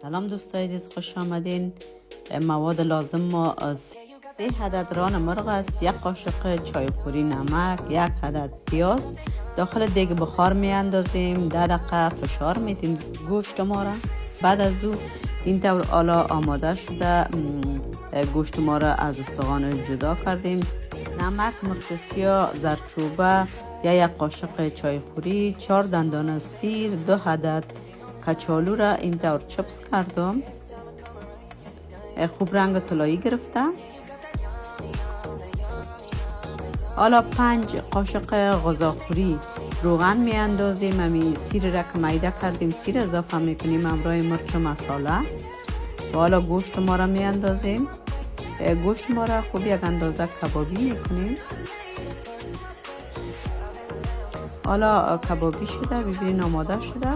سلام دوستای عزیز، خوش آمدین. مواد لازم ما 3 عدد ران مرغ است، 1 قاشق چایخوری نمک، 1 عدد پیاز. داخل دیگ بخار می اندازیم، 10 دقیقه فشار میدیم گوشت ما را. بعد از او این طور حالا آماده شده. گوشت ما را از استخوان جدا کردیم. نمک، مرچ سیاه، زردچوبه، 1 قاشق چایخوری، 4 دندان سیر، 2 عدد کچالو را این طور چپس کردم. خوب رنگ طلایی گرفته. حالا 5 قاشق غذاخوری روغن می اندازیم. امی سیر را که میده کردیم سیر اضافه میکنیم همراه مرچ و مساله. و حالا گوشت ما را می اندازیم. گوشت ما را خوب یک اندازه کبابی میکنیم. حالا کبابی شده، ببینید آماده شده.